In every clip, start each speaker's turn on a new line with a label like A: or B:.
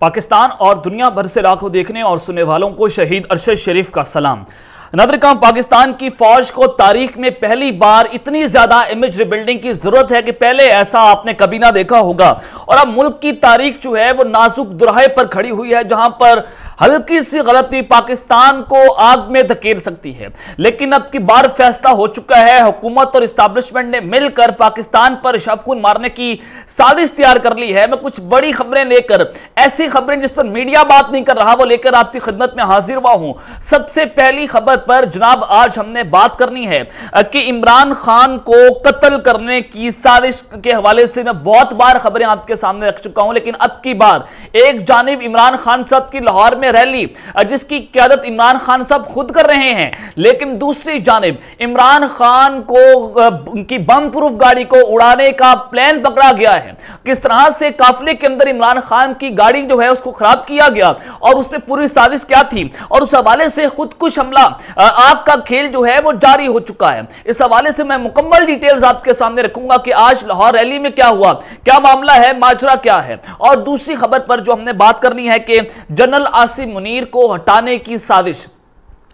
A: पाकिस्तान और दुनिया भर से लाखों देखने और सुनने वालों को शहीद अरशद शरीफ का सलाम। नाज़रीन, पाकिस्तान की फौज को तारीख में पहली बार इतनी ज्यादा इमेज रिबिल्डिंग की जरूरत है कि पहले ऐसा आपने कभी ना देखा होगा। और अब मुल्क की तारीख जो है वो नाजुक दुराहे पर खड़ी हुई है, जहां पर हल्की सी गलती पाकिस्तान को आग में धकेल सकती है। लेकिन अब की बार फैसला हो चुका है, हुकूमत और इस्टेब्लिशमेंट ने मिलकर पाकिस्तान पर शबखून मारने की साजिश तैयार कर ली है। मैं कुछ बड़ी खबरें लेकर, ऐसी खबरें जिस पर मीडिया बात नहीं कर रहा, वो लेकर आपकी खिदमत में हाजिर हुआ हूं। सबसे पहली खबर पर जनाब आज हमने बात करनी है कि इमरान खान को कत्ल करने की साजिश के हवाले से मैं बहुत बार खबरें आपके सामने रख चुका हूं, लेकिन अब की बार एक जानिब इमरान खान साहब की लाहौर में रैली जिसकी क़यादत इमरान खान साहब खुद कर रहे हैं, लेकिन दूसरी जानिब इमरान खान को उनकी बम प्रूफ गाड़ी को उड़ाने का प्लान पकड़ा गया है। किस तरह से काफिले के अंदर इमरान खान की गाड़ी जो है उसको खराब किया गया और उसमें पूरी साजिश क्या थी, और उस हवाले से खुदकुश हमला आग का खेल जो है वो जारी हो चुका है। इस हवाले से मैं मुकम्मल डिटेल्स आपके सामने रखूंगा कि आज लाहौर रैली में क्या हुआ, क्या मामला है, माजरा क्या है। और दूसरी खबर पर जो हमने बात करनी है कि जनरल आसिफ मुनीर को हटाने की साजिश,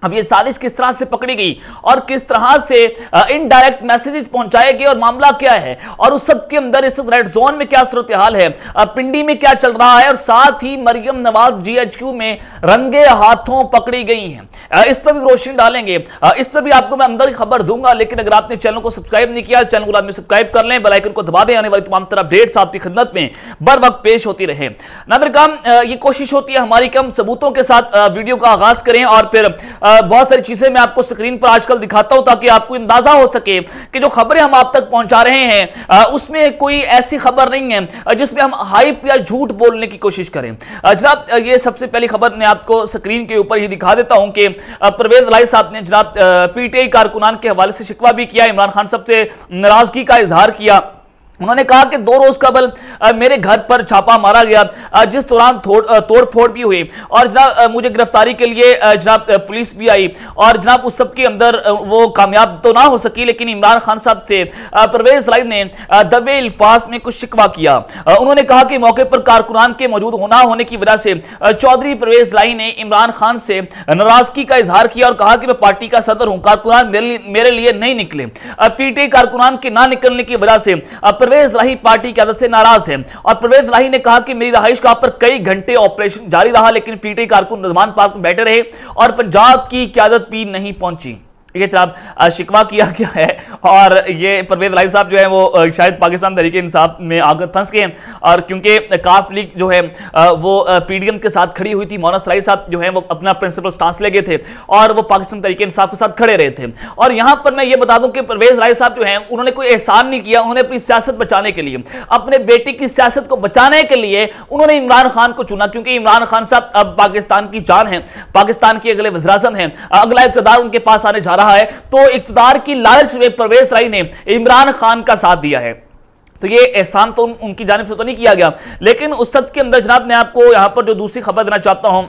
A: अब ये साजिश किस तरह से पकड़ी गई और किस तरह से इनडायरेक्ट मैसेजेस पहुंचाए गए और मामला क्या है, और उस सब के अंदर इस रेड जोन में क्या सूरत हाल है, पिंडी में क्या चल रहा है, और साथ ही मरियम नवाज GHQ में रंगे हाथों पकड़ी गई हैं, इस पर भी रोशनी डालेंगे। इस पर भी आपको मैं अंदर की खबर दूंगा। लेकिन अगर आपने चैनल को सब्सक्राइब नहीं किया, चैनल को लाजमी सब्सक्राइब कर लें, बेल आइकन को दबा दें, आने वाली तमाम तरह अपडेट्स आपकी खिदमत में बर वक्त पेश होती रहे। नाज़रीन, ये कोशिश होती है हमारी कम सबूतों के साथ वीडियो का आगाज करें और फिर बहुत सारी चीजें मैं आपको स्क्रीन पर आजकल दिखाता हूं ताकि आपको अंदाजा हो सके कि जो खबरें हम आप तक पहुंचा रहे हैं उसमें कोई ऐसी खबर नहीं है जिसमें हम हाइप या झूठ बोलने की कोशिश करें। जनाब, ये सबसे पहली खबर मैं आपको स्क्रीन के ऊपर ही दिखा देता हूं कि परवेज इलाही साहब ने जनाब PTI कारकुनान के हवाले से शिकवा भी किया, इमरान खान साहब से नाराजगी का इजहार किया। उन्होंने कहा कि 2 रोज कबल मेरे घर पर छापा मारा गया, जिस दौरान तोड़ फोड़ भी हुई और जनाब मुझे गिरफ्तारी के लिए जनाब पुलिस भी आई और जनाब उस सब के अंदर वो कामयाब तो ना हो सकी, लेकिन इमरान खान साहब से परवेज इलाही ने दबे अल्फाज में कुछ शिकवा किया। उन्होंने कहा कि मौके पर कारकुनान के मौजूद ना होने की वजह से चौधरी परवेज इलाही ने इमरान खान से नाराजगी का इजहार किया और कहा कि मैं पार्टी का सदर हूं, कारकुनान मेरे लिए नहीं निकले। PTI कारकुनान के ना निकलने की वजह से परवेज इलाही पार्टी की आदत से नाराज है और परवेज इलाही ने कहा कि मेरी रहाइश गाह पर कई घंटे ऑपरेशन जारी रहा, लेकिन PTI कारकुन रिजवान पार्क में बैठे रहे और पंजाब की क़यादत भी नहीं पहुंची। ये जनाब शिकवा किया गया है और ये परवेज इलाही साहब जो है वो शायद पाकिस्तान तहरीक इंसाफ में आकर फंस गए हैं और क्योंकि काफ लीग जो है वो PDM के साथ खड़ी हुई थी, मौलाना सलाई साहब जो है वो अपना प्रिंसिपल स्टांस ले गए थे और वो पाकिस्तान तहरीक इंसाफ के साथ खड़े रहे थे। और यहां पर मैं ये बता दूं कि परवेज इलाही साहब जो है उन्होंने कोई एहसान नहीं किया, उन्होंने अपनी सियासत बचाने के लिए, अपने बेटी की सियासत को बचाने के लिए उन्होंने इमरान खान को चुना, क्योंकि इमरान खान साहब अब पाकिस्तान की जान है, पाकिस्तान के अगले वज़ीर-ए-आज़म हैं, अगला इक़्तिदार उनके पास आने जा रहा है, तो इक़्तिदार की लालच में परवेज इलाही ने इमरान खान का साथ दिया है। तो ये एहसान तो उनकी जानिब से तो नहीं किया गया, लेकिन उस सब के अंदर जनाब मैं आपको यहां पर जो दूसरी खबर देना चाहता हूं,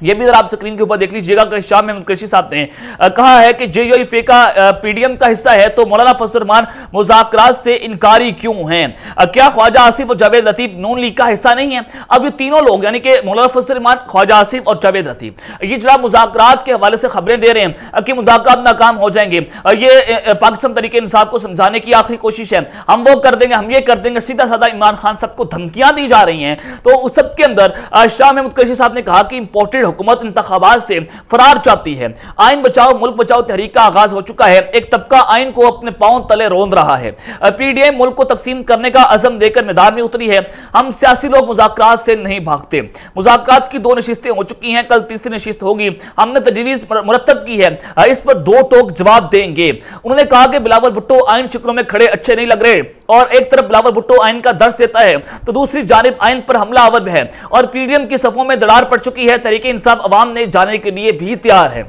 A: ये भी आप स्क्रीन के ऊपर देख लीजिएगा कि शाह महमूद कुरैशी साहब ने कहा है कि JUIF का PDM का हिस्सा है तो मौलाना फजलुर रहमान मुज़ाकरात से इनकारी क्यों हैं? क्या ख्वाजा आसिफ और जावेद लतीफ नून लीग का हिस्सा नहीं है? अब ये तीनों लोग यानी कि मौलाना फजलुर रहमान, ख्वाजा आसिफ और जावेद लतीफ, ये जनाब मुज़ाकरात के हवाले से खबरें दे रहे हैं कि मुज़ाकरात नाकाम हो जाएंगे। ये पाकिस्तान तहरीक इंसाफ को समझाने की आखिरी कोशिश है, हम वो कर देंगे, हम ये कर देंगे, सीधा साधा इमरान खान साहब को धमकियां दी जा रही हैं। तो उस सब के अंदर शाह महमूद कुरैशी साहब ने कहा कि इंपोर्टेड हुकूमत इंतखाबात से फरार चाहती है, आइन बचाओ मुल्क बचाओ तहरीक का आगाज हो चुका है, एक तबका आइन को अपने पांव तले रोंद रहा है, PDM मुल्क को तकसीम करने का अज़म देकर मैदान में उतरी है, हम सियासी लोग मुज़ाकरात से नहीं भागते। मुज़ाकरात की 2 नशिस्तें हो चुकी हैं, कल तीसरी नशिस्त होगी, हमने तजवीज़ मुरतब की है, इस पर 2 टोक जवाब देंगे। उन्होंने कहा कि बिलावल भुट्टो आइन शिकरों में खड़े अच्छे नहीं लग रहे और एक तरफ बिलावल भुट्टो आइन का दर्ज देता है तो दूसरी जानिब आइन पर हमला आवर है और PDM की सफों में दरार पड़ चुकी है, तहरीक इंसाफ अवाम ने जाने के लिए भी तैयार है।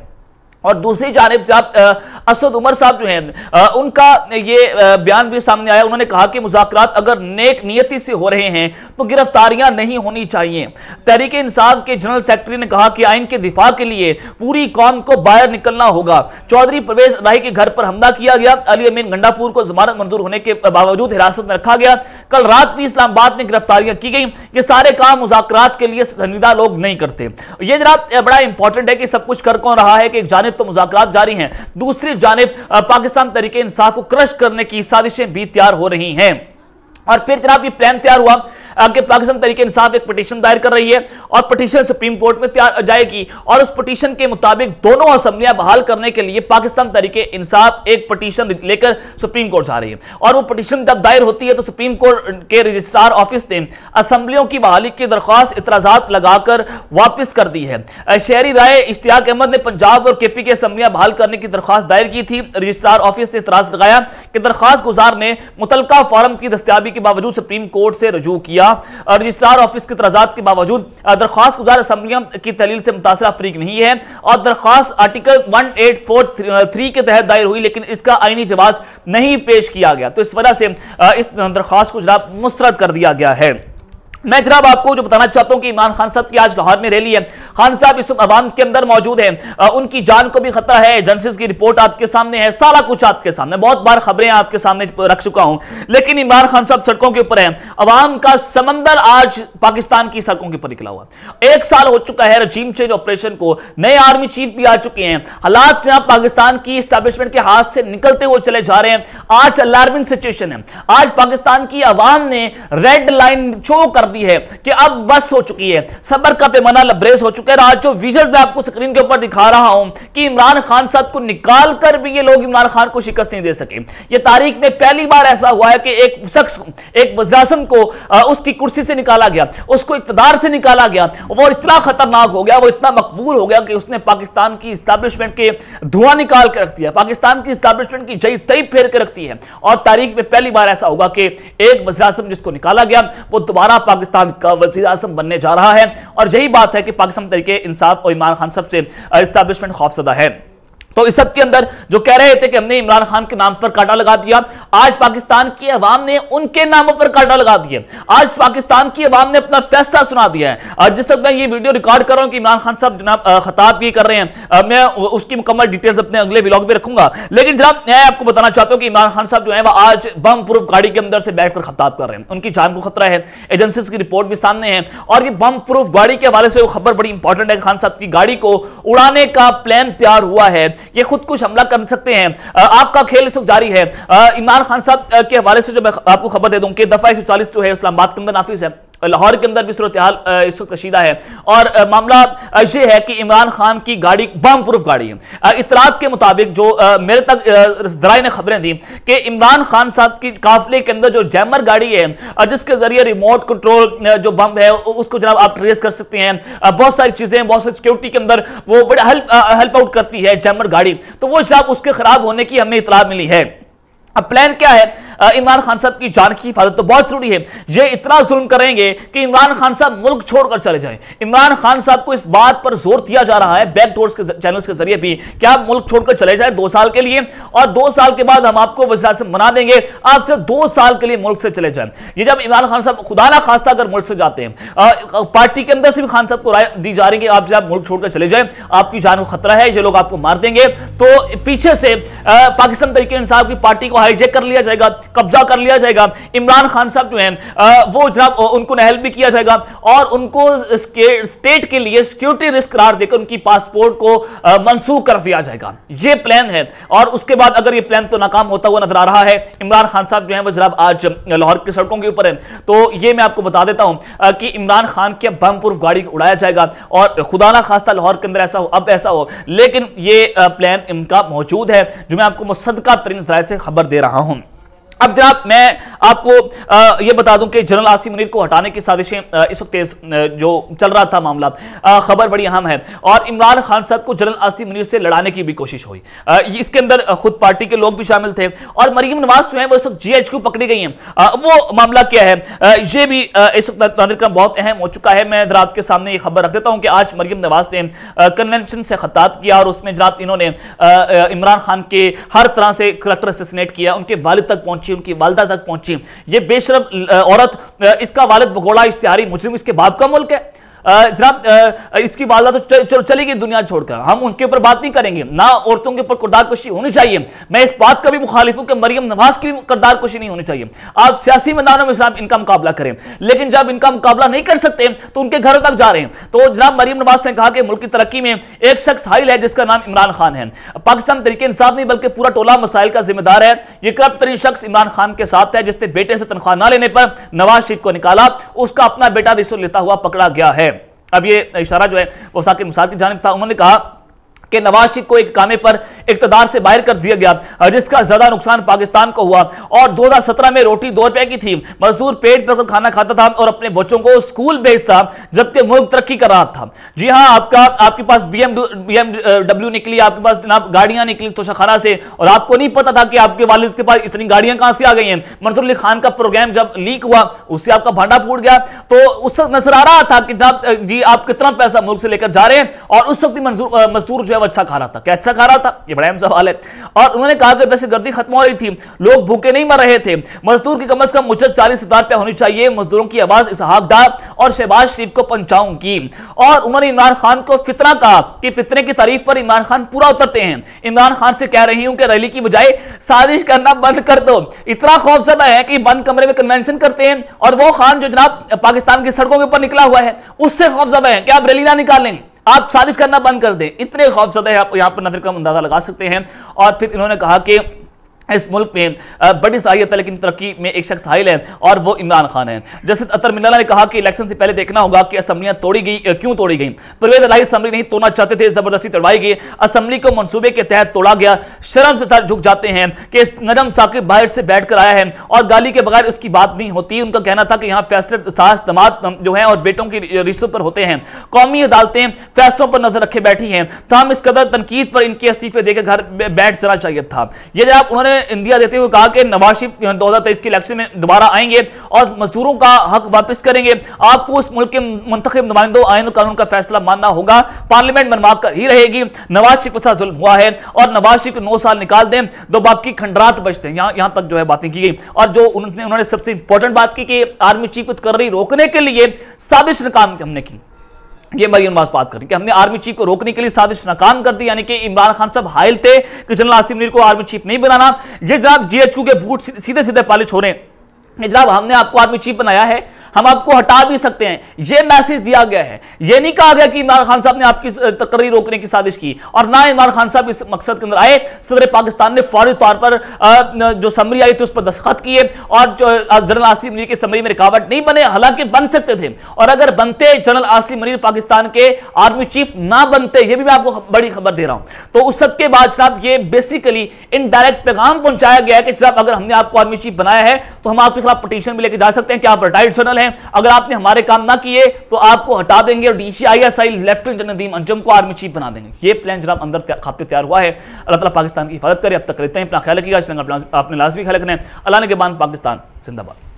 A: और दूसरी जानिब असद उमर साहब जो हैं उनका ये बयान भी सामने आया। उन्होंने कहा कि मुज़ाकरात अगर नेक नियति से हो रहे हैं तो गिरफ्तारियां नहीं होनी चाहिए। तहरीक इंसाफ के जनरल सेक्रेटरी ने कहा कि आइन के दिफा के लिए पूरी कौम को बाहर निकलना होगा। चौधरी परवेज राही के घर पर हमला किया गया। अली अमीन गंडापुर को जमानत मंजूर होने के बावजूद हिरासत में रखा गया। कल रात भी इस्लामाबाद में गिरफ्तारियां की गई। ये सारे काम मुज़ाकरात के लिए संजीदा लोग नहीं करते। ये जनाब बड़ा इंपॉर्टेंट है कि सब कुछ कर कौन रहा है कि एक जानिब तो मुज़ाकरात जारी हैं, दूसरी जानिब पाकिस्तान तरीके इंसाफ को क्रश करने की साजिशें भी तैयार हो रही हैं। और फिर जनाब ये प्लान तैयार हुआ कि पाकिस्तान तरीके इंसाफ एक पिटीशन दायर कर रही है और पिटीशन सुप्रीम कोर्ट में जाएगी और उस पिटीशन के मुताबिक दोनों असेंबलियां बहाल करने के लिए पाकिस्तान तरीके इंसाफ एक पिटीशन लेकर सुप्रीम कोर्ट जा रही है। और वो पिटीशन जब दायर होती है तो सुप्रीम कोर्ट के रजिस्ट्रार ऑफिस ने असेंबलियों की बहाली की दरख्वास्त इतराजात लगाकर वापस कर दी है। शहरी राय इश्तियाक अहमद ने पंजाब और केपी की असेंबलियां बहाल करने की दरख्वास्त दायर की थी। रजिस्ट्रार ऑफिस ने इतराज लगाया कि दरख्वास्त गुजार ने मुतलका फॉर्म की दस्तयाबी के बावजूद सुप्रीम कोर्ट से रजू किया। रजिस्ट्रार ऑफिस के तराजात के बावजूद दरख्वास्त गुजार असेंबलियां की तहलील से मुतासरा फरीक नहीं है और दरख्वास्त आर्टिकल 1843 के तहत दायर हुई, लेकिन इसका आईनी जवाब नहीं पेश किया गया। तो इस वजह से इस दरख्वास्त को जनाब मुस्तरद कर दिया गया है। मैं जनाब आपको जो बताना चाहता हूं कि इमरान खान साहब की आज लाहौर में रैली है। खान साहब इस वक्त अवाम के अंदर मौजूद हैं, उनकी जान को भी खतरा है। एजेंसीज की रिपोर्ट आपके सामने है, सारा कुछ आपके सामने, बहुत बार खबरें आपके सामने रख चुका हूं, लेकिन इमरान खान साहब सड़कों के ऊपर है। अवाम का समंदर आज पाकिस्तान की सड़कों के ऊपर निकला हुआ। 1 साल हो चुका है रजीम चेंज ऑपरेशन को, नए आर्मी चीफ भी आ चुके हैं। हालात जनाब पाकिस्तान की एस्टैब्लिशमेंट के हाथ से निकलते हुए चले जा रहे हैं। आज अलार्मिंग सिचुएशन है। आज पाकिस्तान की अवाम ने रेड लाइन शो कर दी है कि अब बस हो चुकी है, सबर का पैमाना लबरेज हो चुका है। आज जो विजुअल मैं आपको स्क्रीन के ऊपर दिखा रहा हूं कि इमरान खान साहब को निकाल कर भी ये लोग इमरान खान को शिकस्त नहीं दे सके। ये तारीख में पहली बार ऐसा हुआ है कि एक शख्स, एक वज़ीर-ए-आज़म को उसकी कुर्सी से निकाला गया, उसको इक़्तिदार से निकाला गया। वो इतना खतरनाक हो गया, वो इतना मकबूल हो गया कि उसने पाकिस्तान की एस्टैब्लिशमेंट के धुआं निकाल के रख दिया, पाकिस्तान की एस्टैब्लिशमेंट की जई तई फेर के रखती है। और तारीख में पहली बार ऐसा होगा कि एक वज़ीर-ए-आज़म जिसको निकाला गया वो दोबारा पाकिस्तान का वज़ीर-ए-आज़म बनने जा रहा है। और यही बात है कि पाकिस्तान तरीके इंसाफ और इमरान खान साहब से एस्टैब्लिशमेंट खौफजदा है। तो इस सब के अंदर जो कह रहे थे कि हमने इमरान खान के नाम पर कांटा लगा दिया, आज पाकिस्तान की अवाम ने उनके नामों पर कांटा लगा दिया। आज पाकिस्तान की अवाम ने अपना फैसला सुना दिया है। आज जिस वक्त मैं ये वीडियो रिकॉर्ड कर रहा हूं कि इमरान खान साहब जनाब खिताब ये कर रहे हैं, मैं उसकी मुकम्मल डिटेल्स अपने अगले व्लॉग में रखूंगा। लेकिन जनाब मैं आपको बताना चाहता हूं कि इमरान खान साहब जो है वह आज बम प्रूफ गाड़ी के अंदर से बैठकर खिताब कर रहे हैं। उनकी जान को खतरा है, एजेंसीज की रिपोर्ट भी सामने है। और ये बम प्रूफ गाड़ी के हवाले से खबर बड़ी इंपॉर्टेंट है। खान साहब की गाड़ी को उड़ाने का प्लान तैयार हुआ है, ये खुद कुछ हमला कर सकते हैं। आपका खेल इस वक्त जारी है। इमरान खान साहब के हवाले से जो मैं आपको खबर दे दूं कि दफा 140 जो है इस्लामाबाद के अंदर नाफिज है, लाहौर के अंदर भी सूरत हाल इस वक्त कशीदा है। और मामला ये है कि इमरान खान की गाड़ी बम प्रूफ गाड़ी है। इतरात के मुताबिक जो मेरे तक जराए ने खबरें दी कि इमरान खान साहब की काफिले के अंदर जो जैमर गाड़ी है जिसके जरिए रिमोट कंट्रोल जो बम है उसको जनाब आप ट्रेस कर सकते हैं। बहुत सारी चीजें, बहुत सारी सिक्योरिटी के अंदर वो बड़ा हेल्प आउट करती है जैमर गाड़ी। तो वो जनाब उसके खराब होने की हमें इतला मिली है। अब प्लान क्या है? इमरान खान साहब की जान की हिफाजत तो बहुत जरूरी है। ये इतना जुल्म करेंगे कि इमरान खान साहब मुल्क छोड़कर चले जाएं। इमरान खान साहब को इस बात पर जोर दिया जा रहा है बैक डोर्स के चैनल्स के जरिए भी कि आप मुल्क छोड़कर चले जाएं 2 साल के लिए, और 2 साल के बाद हम आपको वज़ीर-ए-आज़म बना देंगे, आप सिर्फ 2 साल के लिए मुल्क से चले जाएं। ये जब इमरान खान साहब खुदा ना खास्ता अगर मुल्क से जाते हैं, पार्टी के अंदर से भी खान साहब को राय दी जा रही है कि आप जब मुल्क छोड़कर चले जाएं, आपकी जान को खतरा है, ये लोग आपको मार देंगे। तो पीछे से पाकिस्तान तरीके इंसाफ की पार्टी को हाईजैक कर लिया जाएगा, कब्जा कर लिया जाएगा। इमरान खान साहब जो हैं वो जनाब उनको नहल भी किया जाएगा और उनको स्टेट के लिए सिक्योरिटी रिस्क करार देकर उनकी पासपोर्ट को मंसूख कर दिया जाएगा। ये प्लान है। और उसके बाद अगर ये प्लान तो नाकाम होता हुआ नजर आ रहा है, इमरान खान साहब जो है वो जनाब आज लाहौर की सड़कों के ऊपर है। तो ये मैं आपको बता देता हूं कि इमरान खान के बम प्रूफ गाड़ी को उड़ाया जाएगा और खुदा ना खास्ता लाहौर के अंदर ऐसा हो, अब ऐसा हो, लेकिन ये प्लान इनका मौजूद है जो मैं आपको मुसद्दका तरीन ज़राए से खबर दे रहा हूं। अब जनाब मैं आपको ये बता दूं कि जनरल आसिम मुनीर को हटाने की साजिशें इस वक्त जो चल रहा था मामला, खबर बड़ी अहम है और इमरान खान साहब को जनरल आसिम मुनीर से लड़ाने की भी कोशिश हुई। इसके अंदर खुद पार्टी के लोग भी शामिल थे और मरियम नवाज जो है वो इस वक्त जीएचक्यू पकड़ी गई हैं। वो मामला क्या है ये भी इस वक्त नाज़रीन करम बहुत अहम हो चुका है। मैं जरा आपके सामने ये खबर रख देता हूं कि आज मरियम नवाज ने कन्वेंशन से खिताब किया और उसमें जनाब इन्होंने इमरान खान के हर तरह से करैक्टर असैसिनेट किया, उनके वालिद तक पहुंची, उनकी वालिदा तक पहुंची। ये बेशरम औरत, इसका वालिद भगोड़ा इश्तिहारी मुजरिम, इसके बाप का मुल्क है जनाब। इसकी वालदा तो चली गई दुनिया छोड़कर, हम उनके ऊपर बात नहीं करेंगे। ना औरतों के ऊपर किरदार कशी होनी चाहिए। मैं इस बात का भी मुखालिफ हूं कि मरियम नवाज की किरदार कशी नहीं होनी चाहिए। आप सियासी मैदानों में जनाब इनका मुकाबला करें, लेकिन जब इनका मुकाबला नहीं कर सकते तो उनके घरों तक जा रहे हैं। तो जनाब मरियम नवाज ने कहा कि मुल्क की तरक्की में एक शख्स हाइल है जिसका नाम इमरान खान है। पाकिस्तान तरीके इंसाफ नहीं बल्कि पूरा टोला मसाइल का जिम्मेदार है। यह करप्ट तरीन शख्स इमरान खान के साथ है जिसने बेटे से तनख्वाह न लेने पर नवाज शरीफ को निकाला, उसका अपना बेटा रिश्वत लेता हुआ पकड़ा गया है। अब ये इशारा जो है वो साकिब मुसार की जानिब था। उन्होंने कहा कि नवाज शरीफ को एक कामे पर इक़्तिदार से बाहर कर दिया गया जिसका ज्यादा नुकसान पाकिस्तान को हुआ और 2017 में रोटी 2 रुपए की थी, मजदूर पेट भरकर खाना खाता था और अपने बच्चों को स्कूल भेजता जबकि मुल्क तरक्की कर रहा था। जी हाँ, आपके पास BMW निकली, आपके पास जनाब गाड़ियां निकली तोशाखाना से और आपको नहीं पता था कि आपके वालिद के पास इतनी गाड़ियां कहां से आ गई हैं। मंसूर अली खान का प्रोग्राम जब लीक हुआ उससे आपका भांडा फूट गया, तो उस वक्त नजर आ रहा था कि जनाब जी आप कितना पैसा मुल्क से लेकर जा रहे हैं और उस वक्त मजदूर जो है अच्छा खा रहा था। क्या अच्छा खा रहा था? ये बड़ा अहम सवाल है। और उन्होंने कहा कि दहशतगर्दी खत्म हो रही थी, लोग भूखे नहीं मर रहे थे, मजदूर की कम से कम उजरत 40,000 रुपया होनी चाहिए। मजदूरों की आवाज इसहाक डार और शहबाज शरीफ को पहुंचाऊंगी। और उन्होंने इमरान खान को फितना कहा कि फितने की तारीफ पर इमरान खान पूरा उतरते हैं। इमरान खान से कह रही हूं कि रैली की बजाय साजिश करना बंद कर दो। इतना खौफजदा है कि बंद कमरे में कन्वेंशन करते हैं और वो खान जो जनाब पाकिस्तान की सड़कों के ऊपर निकला हुआ है उससे खौफजदा है कि आप रैली ना निकालें, आप साजिश करना बंद कर दें। इतने खौफजदा है, आप यहां पर नजर का अंदाजा लगा सकते हैं। और फिर इन्होंने कहा कि इस मुल्क में बड़ी सलाहियत है लेकिन तरक्की में एक शख्स हाइल है और वो इमरान खान है। जैसे अतर मिन्नाला ने कहा कि इलेक्शन से पहले देखना होगा कि असेंबलियां तोड़ी गई, क्यों तोड़ी गई। परवेज इलाही असेंबली नहीं तोड़ना चाहते थे, जबरदस्ती तोड़वाई गई। असेंबली को मंसूबे के तहत तोड़ा गया। शर्म से सर झुक जाते हैं कि नजम साकिब बाहर से बैठकर आया है और गाली के बगैर उसकी बात नहीं होती। उनका कहना था कि यहाँ फैसले सास दमाद जो है और बेटों की रिश्वत पर होते हैं। कौमी अदालतें फैसलों पर नजर रखे बैठी हैं। तमाम इस कदर तनकीद पर इनके इस्तीफे देकर घर बैठ जाना चाहिए था। ये जनाब उन्होंने इंदिया देते हुए कहा कि नवाज शरीफ 2023 के इलेक्शन में दोबारा आएंगे और मजदूरों का हक वापस करेंगे। आपको उस मुल्क के मुंतखब नुमाइंदों आईन और कानून का फैसला मानना होगा। पार्लियामेंट मनवा कर ही रहेगी। नवाज शरीफ के साथ जुल्म हुआ है और नवाज शरीफ को 9 साल निकाल दें तो बाकी खंडरात बचते हैं। यहां तक जो है बातें की गई और जो उन्होंने सबसे इंपॉर्टेंट बात की कि आर्मी चीफ को तकर्री रोकने के लिए साजिश नाकाम हमने की। ये मरियम नवाज बात करें कि हमने आर्मी चीफ को रोकने के लिए साजिश नाकाम कर दी, यानी कि इमरान खान साहब हाइल थे कि जनरल आसिम मुनीर को आर्मी चीफ नहीं बनाना। ये जनाब जीएचक्यू के बूट सीधे सीधे पॉलिश हो रहे हैं। जनाब हमने आपको आर्मी चीफ बनाया है, हम आपको हटा भी सकते हैं, यह मैसेज दिया गया है। यह नहीं कहा गया कि इमरान खान साहब ने आपकी तकरीर रोकने की साजिश की और ना इमरान खान साहब इस मकसद के अंदर आए। सदर पाकिस्तान ने फौरी तौर पर जो समरी आई थी उस पर दस्तखत किए और जो जनरल आसिम मुनीर की समरी में रुकावट नहीं बने, हालांकि बन सकते थे और अगर बनते जनरल आसिम मुनीर पाकिस्तान के आर्मी चीफ ना बनते, यह भी मैं आपको बड़ी खबर दे रहा हूं। तो उस सब के बाद जनाब ये बेसिकली इनडायरेक्ट पैगाम पहुंचाया गया कि जनाब अगर हमने आपको आर्मी चीफ बनाया है तो हम आपके खिलाफ पिटीशन भी लेके जा सकते हैं कि आप रिटायर्ड जनरल हैं, अगर आपने हमारे काम ना किए तो आपको हटा देंगे और DCISI lieutenant general Nadeem Anjum को आर्मी चीफ बना देंगे। ये प्लान जनाब अंदर खाते तैयार हुआ है। अल्लाह ताला पाकिस्तान की हिफाजत करे। अब तक रहते हैं, अपना ख्याल रखिएगा, आपने लाजमी ख्याल रखना है। अल्लाह ने के बाद पाकिस्तान जिंदाबाद।